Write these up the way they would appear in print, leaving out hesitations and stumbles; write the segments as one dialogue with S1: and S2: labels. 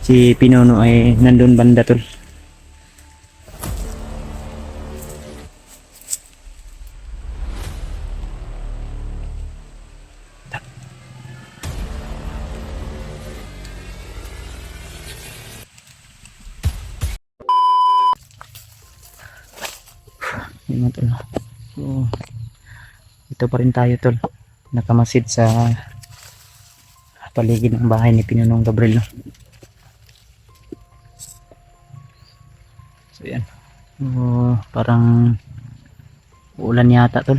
S1: Si Pinuno ay nandun banda tol. Yun tol. So, ito pa rin tayo tol. Nakamasid sa paligid ng bahay ni Pinunong Gabriel. No? So yan. Parang uulan yata tol.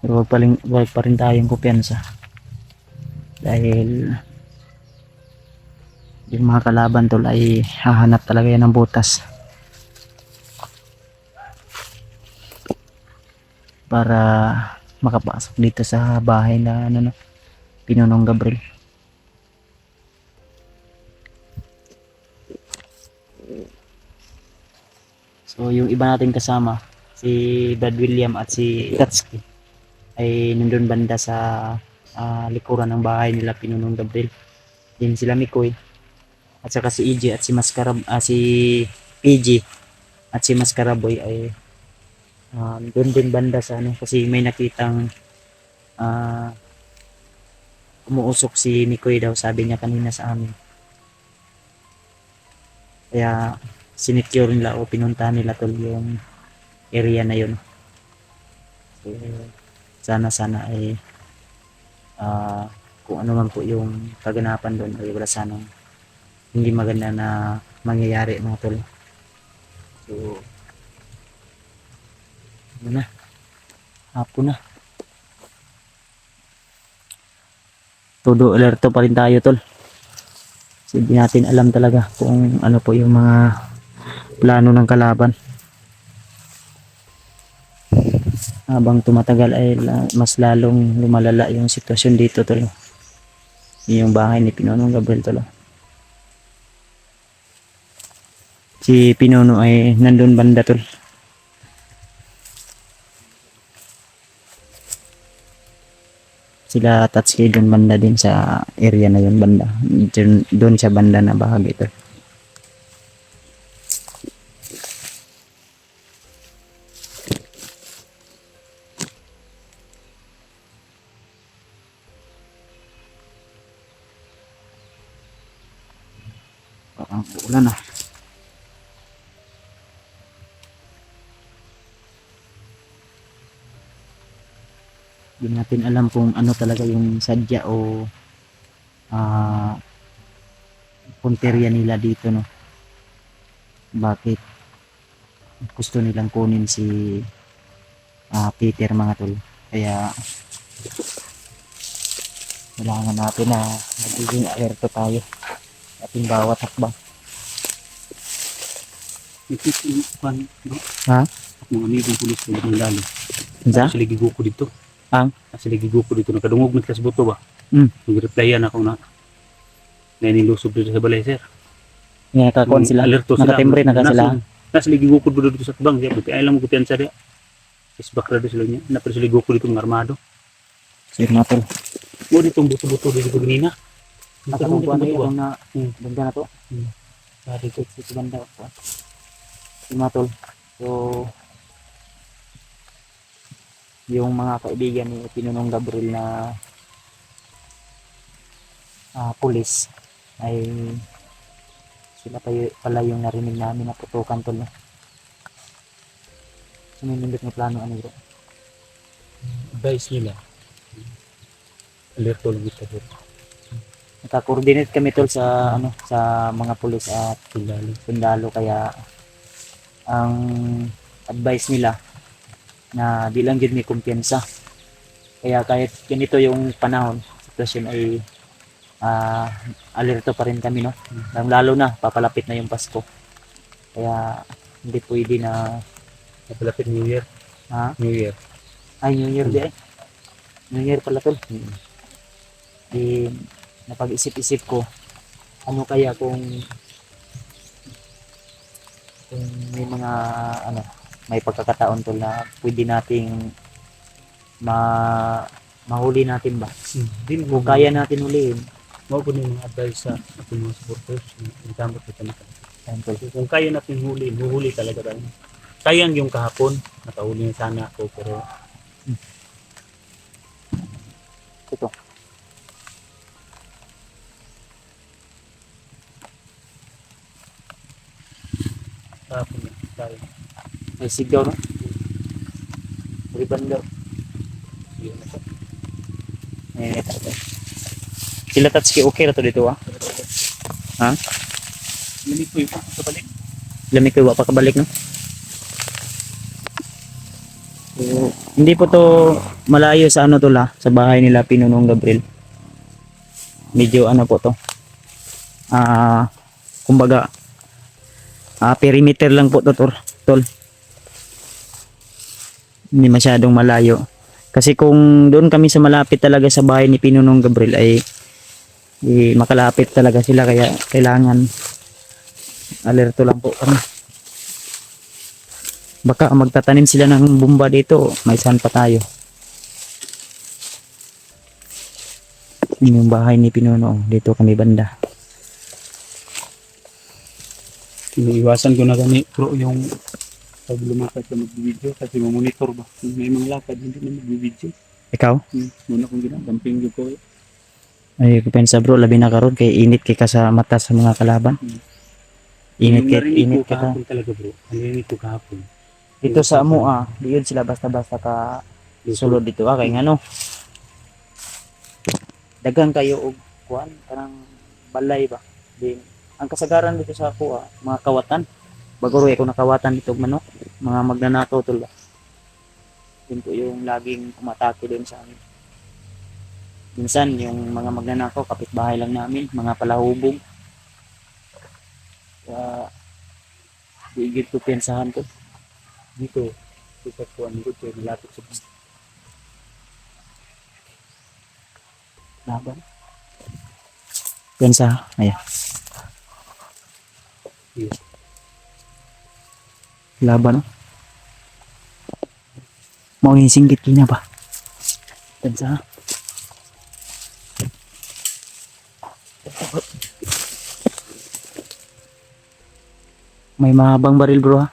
S1: Pero wag pa rin tayong kumpiyansa. Dahil yung mga kalaban tol ay hahanap talaga yan ng butas. Para makapasok dito sa bahay na ano, Pinunong Gabriel. So yung iba nating kasama, si Brad William at si Tatsuki ay nandun banda sa likuran ng bahay nila Pinunong Gabriel. Din sila Mikoy at saka si EJ at si si PG at si Mascaraboy ay doon din banda sa ano kasi may nakitang umuusok si Mikoy daw, sabi niya kanina sa amin. Kaya sinecure nila o pinuntahan nila tol yung area na yun. So, sana ay kung ano man po yung kaganapan doon ay wala sanang hindi maganda na mangyayari mga tol. So ano na, hapon na, todo alerto pa rin tayo tol. So, hindi natin alam talaga kung ano po yung mga plano ng kalaban. Habang tumatagal ay mas lalong lumalala yung sitwasyon dito tol. Yung bahay ni Pinunong Gabriel tol. Si Pinuno ay nandun banda tol. Sila Tatsuki doon banda din sa area na yun banda. Doon sa banda na bahagi tol. Ang ulan na. Hindi natin alam kung ano talaga yung sadya o punteriya nila dito no. Bakit gusto nilang kunin si Peter mga tol. Kaya kailangan natin na magiging alerto tayo ating bawat hakbang. Ha?
S2: Mga amigong pulis ko ng lalo.
S1: Sa?
S2: Sa ligigo ko dito.
S1: Ang?
S2: Sa ligigo ko dito. Nakadungog na sa buto ba?
S1: Mm.
S2: Nag-replyan ako na nilusob dito sa balay sir.
S1: Nga kakon sila.
S2: Alerto sila.
S1: Nakatimbre na ka sila.
S2: Nasa ligigo ko dito sa tubang. Buti ay lang mo kutiyan sa diya. Isbak na sila niya. Napal sa ligigo ko dito ng armado.
S1: Sir Matol.
S2: Mo ditong buto-buto dito ganina.
S1: Nakakong buwan na yung na banda na to.
S2: Dito
S1: sa banda ko. Sir Matol. So yung mga kaibigan ni Pinunong Gabriel na pulis ay sila pala yung narinig namin na putukan tol. Sumindot ng plano ano bro?
S2: advice nila. Alerto lang ito.
S1: Naka-coordinate kami tol sa ano sa mga pulis at sundalo kaya ang advice nila na di lang gid may kumpiyansa. Kaya kahit ganito yung panahon, sitwasyon ay alerto pa rin kami no. Lalo na papalapit na yung Pasko. Kaya hindi pwede na
S2: Papalapit New Year.
S1: ha?
S2: New Year.
S1: Ay New Year di ay. New Year pala tol. Di napag-isip-isip ko ano kaya kung may mga ano may pagkakataon tol na pwede nating mahuli natin ba?
S2: Din
S1: Kung kaya natin huliin,
S2: Mao po yung mga advice sa ating mga supporters. Yung damot ito na. Kung kaya natin huli, huhuli talaga tayo. Sayang yung kahapon, nakahuli na sana ako pero
S1: Ito.
S2: kahapon na tayo.
S1: May sigaw no? Riban daw.
S2: Yun na po.
S1: Ito. Sila Tatsuki, okay na to dito ah. Ha?
S2: Lamig po yung sa balik.
S1: Lamig ko pa kabalik no? So, hindi po to malayo sa ano to la, sa bahay nila Pinunong Gabriel. Medyo ano po to. Kumbaga perimeter lang po to tol. Hindi masyadong malayo. Kasi kung doon kami sa malapit talaga sa bahay ni Pinunong Gabriel ay makalapit talaga sila kaya kailangan alerto lang po kami. Baka magtatanim sila ng bumba dito, may saan pa tayo. Yun yung bahay ni Pinuno, dito kami banda.
S2: Iniiwasan ko na kami pro yung pag lumakad ka mag-video kasi mamonitor ba. Kung may mga lakad, hindi na mag-video.
S1: Ikaw?
S2: Muna kong ginagamping ko.
S1: Ay, kupensa bro, labi na karon kay init kay ka sa mata sa mga kalaban.
S2: Yung
S1: Init
S2: narinig ko
S1: ka.
S2: kahapon talaga bro. Narinig ko kahapon.
S1: Dito sa amo diyon sila basta-basta ka sulod dito kay ngano. Dagang kayo og kuan kanang balay ba. Din ang kasagaran dito sa ako mga kawatan. Baguro ako nakawatan dito og manok, mga magnanakaw tol ba. Yun po yung laging umatake doon sa amin. Minsan yung mga magnanakaw kapitbahay lang namin, mga palahubog. Kaya digit ko pensahan ko.
S2: Dito. Sa kuwan ko. Malapit sa
S1: Laban. Pensa, ayan.
S2: Yeah.
S1: Laban. Mau yung singgit kina ba? Pensa. May mahabang baril bro ha.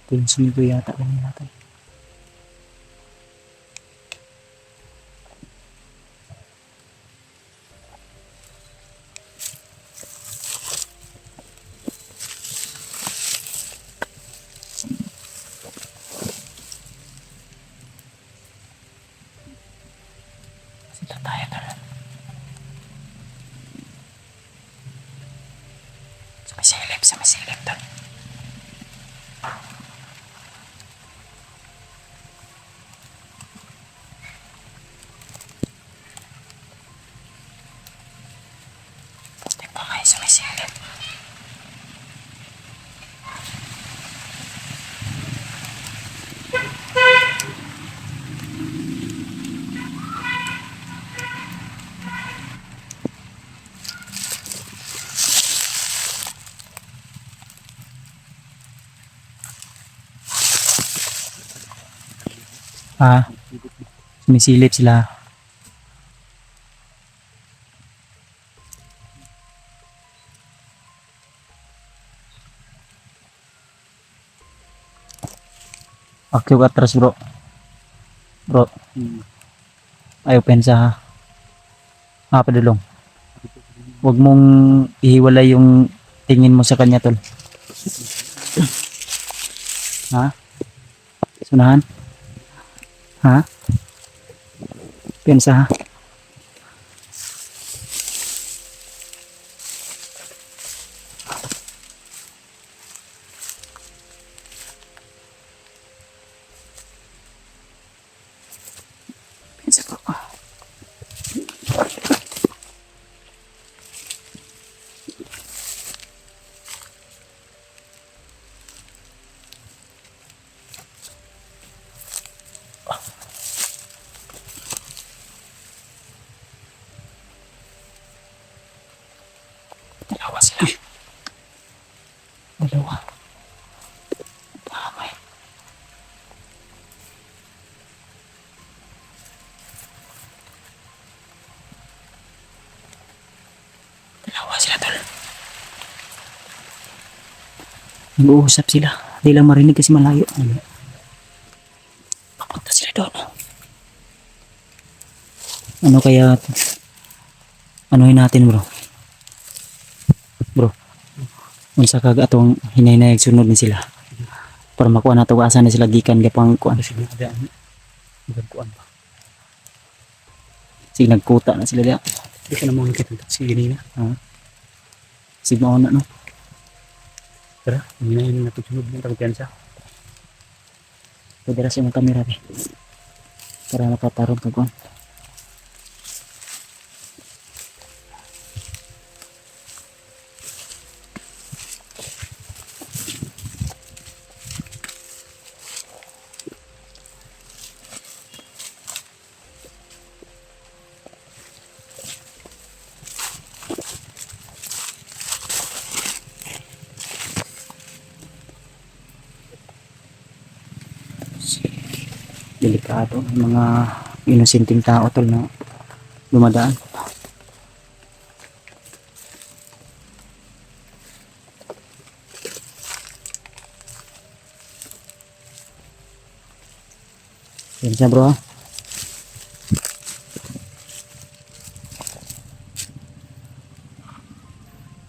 S1: Pinsin ko yata kanina tayo. Sila tayo tara. Sa masilip tol. Di ba kayo sa masilip? Sumisilip sila. Akyo ka atras bro. Bro, ayaw pensa ha. Padulong. Huwag mong ihiwalay yung tingin mo sa kanya tol. Ha? Sunahan? Ha? Pensa ha? Pensa ko. Dalawa sila. Dalawa. Nag-uusap sila. Hindi lang marinig kasi malayo. Papunta sila doon. Ano kaya, anuhin natin bro? Bro, unsa kag atong hinay-hinay sunod ni sila. Para makuha na ito asa na sila gikan gapang kuan.
S2: Sige, ada ang magkuan pa.
S1: Sige, nagkuta na sila diya.
S2: Di ka na mo nakita sige nina.
S1: Sige, mauna no.
S2: Tara, hindi na yun natutunod ng tagpiansa.
S1: Pwede rin yung camera eh. Para makatarong ka kuan. Delikado ang mga inosenteng tao tol na dumadaan. Yan siya bro ha.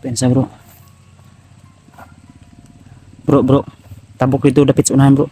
S1: Pensa bro. Bro. Tabok itu dapit sa unahan bro.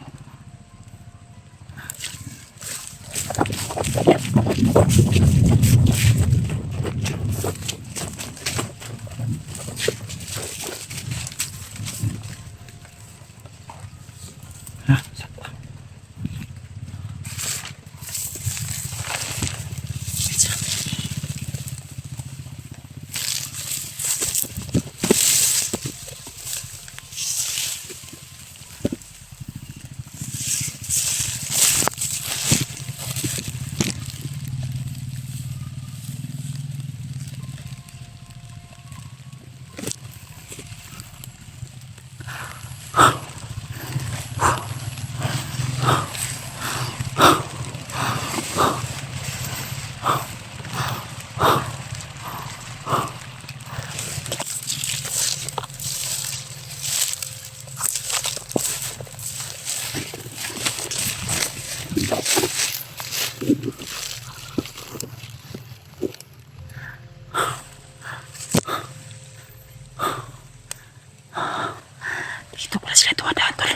S1: Dito pala sila tumadaan tol.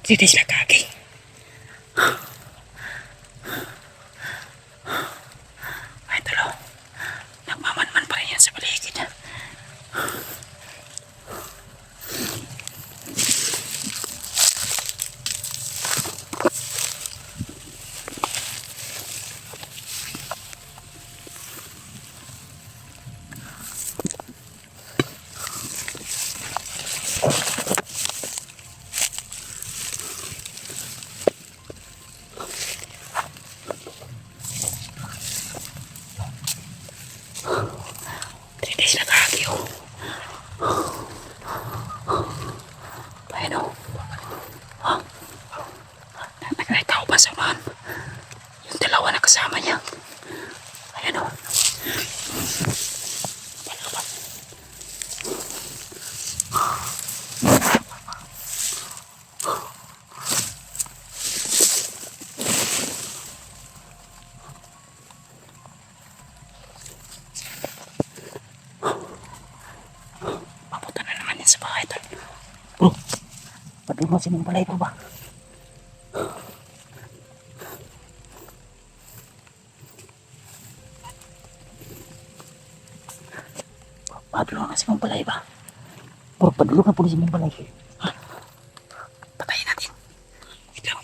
S1: Dito sila kaki. Ay tol, nagmamanman pa rin yan sa paligid. Dito sila kaki oh. Ayan oh. Nakakitaw ba sa unahan? Yung dalawa na kasama niya. Ayan oh. Papunta na naman yan sa bahay tol. Bro, pati mo sinong balay po ba? Padulong na si Mong Balay ba? Bro, padulong na po si Mong Balay. Ha? Patayin natin. Wait lang.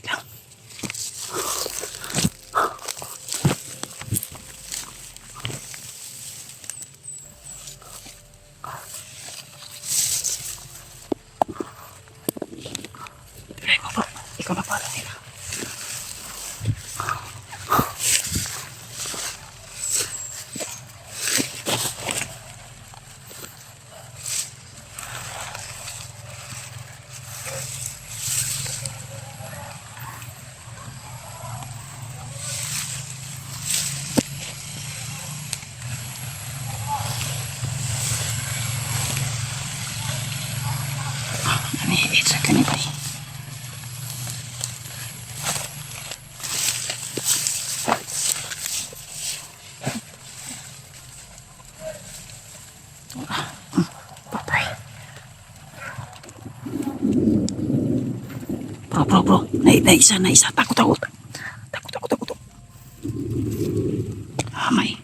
S1: Try mo bro, ikaw na pala nila. Ini sa kanila. Patay. Bro. Naisa. Takot. Takot. Amay.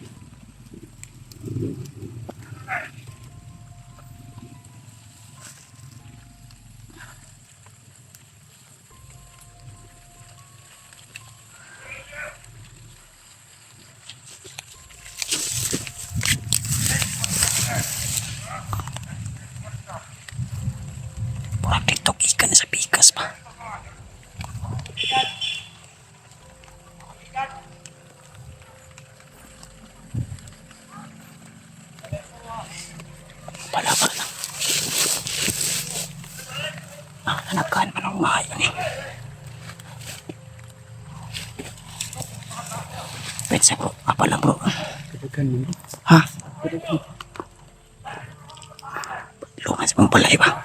S1: Pura tiktok ikan sa pikas pa. Pala lang. Nanakaan man ang mahayo ni. Pwede bro. Apa lang bro.
S2: Kadagan mo.
S1: Ha? Lumas mong palay ba?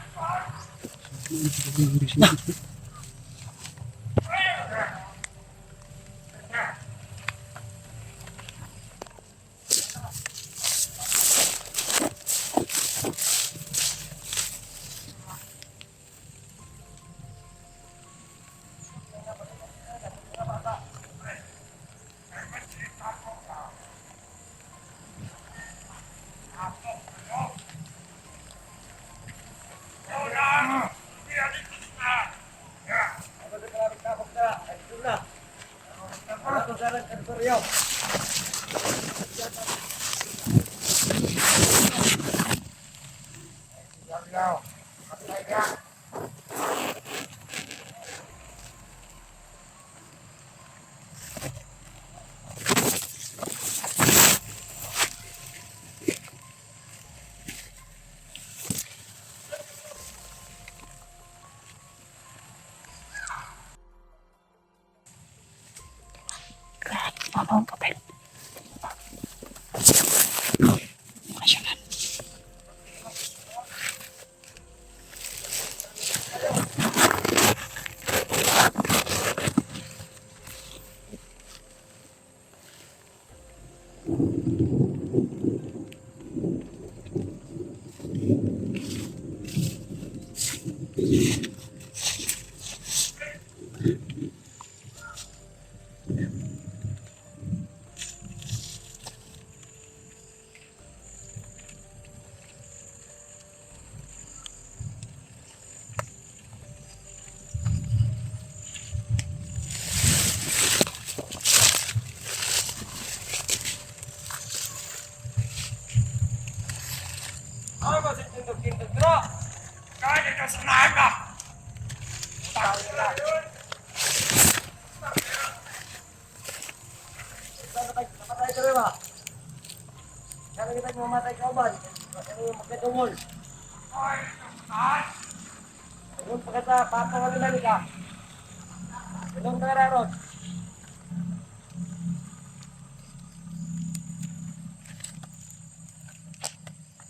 S1: Ano ang papel? Nasyonal.
S3: Kaya kita mamatay ka ba? Kaya magkatungol. Doon pa kita, papawali ka. Doon ka rin, Rod.